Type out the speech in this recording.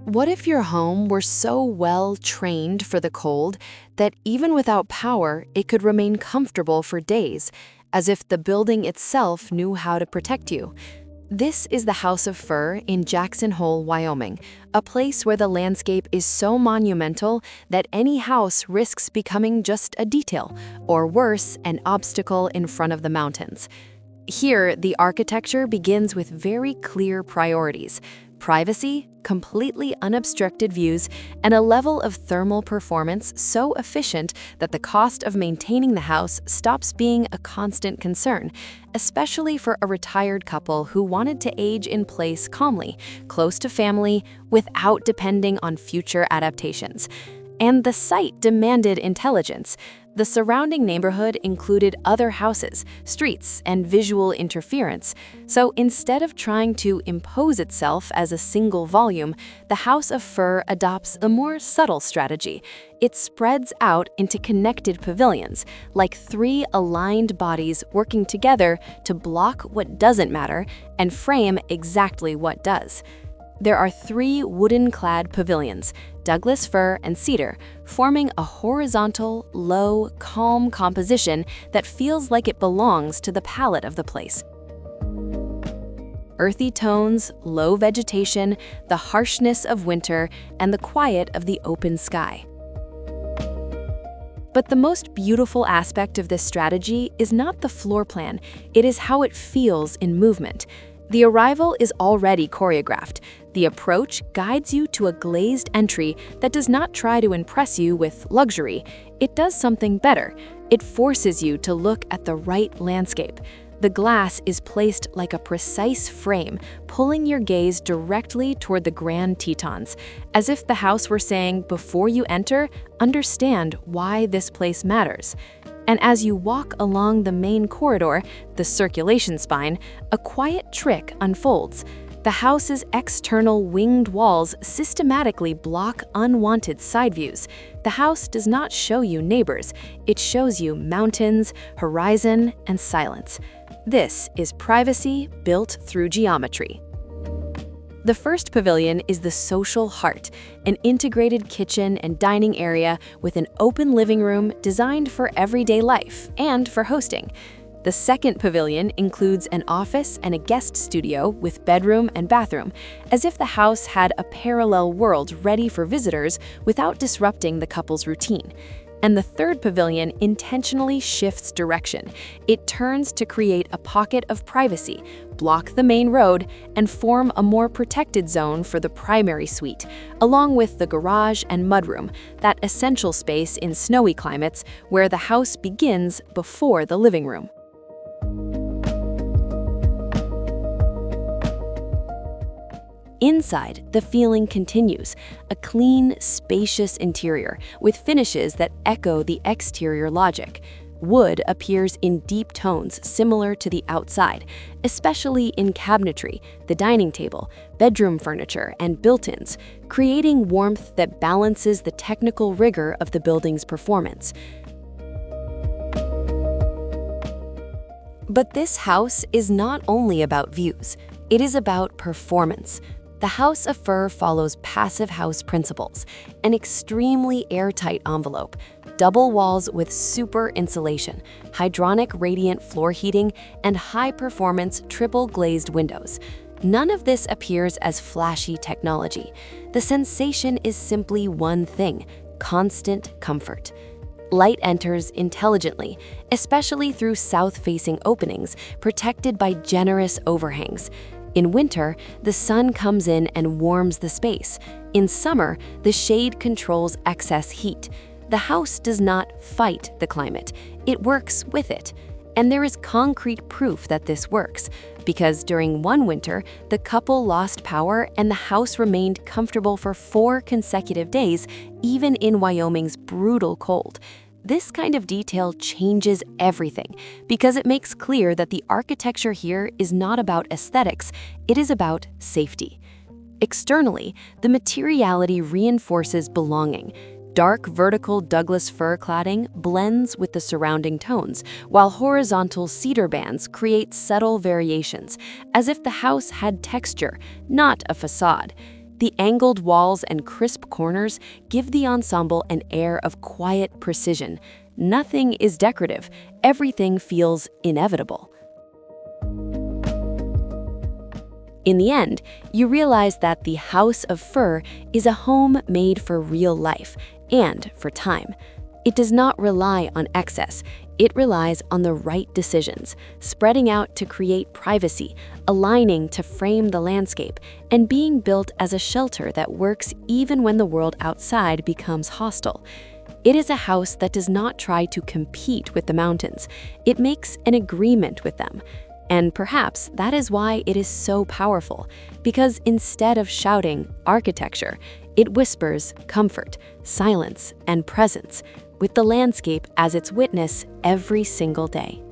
What if your home were so well trained for the cold that even without power, it could remain comfortable for days, as if the building itself knew how to protect you? This is the House of Fir in Jackson Hole, Wyoming, a place where the landscape is so monumental that any house risks becoming just a detail, or worse, an obstacle in front of the mountains. Here, the architecture begins with very clear priorities: privacy, completely unobstructed views, and a level of thermal performance so efficient that the cost of maintaining the house stops being a constant concern, especially for a retired couple who wanted to age in place calmly, close to family, without depending on future adaptations. And the site demanded intelligence. The surrounding neighborhood included other houses, streets, and visual interference. So instead of trying to impose itself as a single volume, the House of Fir adopts a more subtle strategy. It spreads out into connected pavilions, like three aligned bodies working together to block what doesn't matter and frame exactly what does. There are three wooden-clad pavilions, Douglas fir and cedar, forming a horizontal, low, calm composition that feels like it belongs to the palette of the place. Earthy tones, low vegetation, the harshness of winter, and the quiet of the open sky. But the most beautiful aspect of this strategy is not the floor plan, it is how it feels in movement. The arrival is already choreographed. The approach guides you to a glazed entry that does not try to impress you with luxury. It does something better. It forces you to look at the right landscape. The glass is placed like a precise frame, pulling your gaze directly toward the Grand Tetons, as if the house were saying, before you enter, understand why this place matters. And as you walk along the main corridor, the circulation spine, a quiet trick unfolds. The house's external winged walls systematically block unwanted side views. The house does not show you neighbors, it shows you mountains, horizon, and silence. This is privacy built through geometry. The first pavilion is the social heart, an integrated kitchen and dining area with an open living room designed for everyday life and for hosting. The second pavilion includes an office and a guest studio with bedroom and bathroom, as if the house had a parallel world ready for visitors without disrupting the couple's routine. And the third pavilion intentionally shifts direction. It turns to create a pocket of privacy, block the main road, and form a more protected zone for the primary suite, along with the garage and mudroom, that essential space in snowy climates where the house begins before the living room. Inside, the feeling continues, a clean, spacious interior with finishes that echo the exterior logic. Wood appears in deep tones similar to the outside, especially in cabinetry, the dining table, bedroom furniture, and built-ins, creating warmth that balances the technical rigor of the building's performance. But this house is not only about views, it is about performance. The House of Fir follows passive house principles, an extremely airtight envelope, double walls with super insulation, hydronic radiant floor heating, and high-performance triple-glazed windows. None of this appears as flashy technology. The sensation is simply one thing: constant comfort. Light enters intelligently, especially through south-facing openings protected by generous overhangs. In winter, the sun comes in and warms the space. In summer, the shade controls excess heat. The house does not fight the climate, it works with it. And there is concrete proof that this works, because during one winter, the couple lost power and the house remained comfortable for 4 consecutive days, even in Wyoming's brutal cold. This kind of detail changes everything because it makes clear that the architecture here is not about aesthetics, it is about safety. Externally, the materiality reinforces belonging. Dark vertical Douglas fir cladding blends with the surrounding tones, while horizontal cedar bands create subtle variations, as if the house had texture, not a facade. The angled walls and crisp corners give the ensemble an air of quiet precision. Nothing is decorative. Everything feels inevitable. In the end, you realize that the House of Fur is a home made for real life and for time. It does not rely on excess. It relies on the right decisions, spreading out to create privacy, aligning to frame the landscape, and being built as a shelter that works even when the world outside becomes hostile. It is a house that does not try to compete with the mountains. It makes an agreement with them. And perhaps that is why it is so powerful, because instead of shouting architecture, it whispers comfort, silence, and presence, with the landscape as its witness every single day.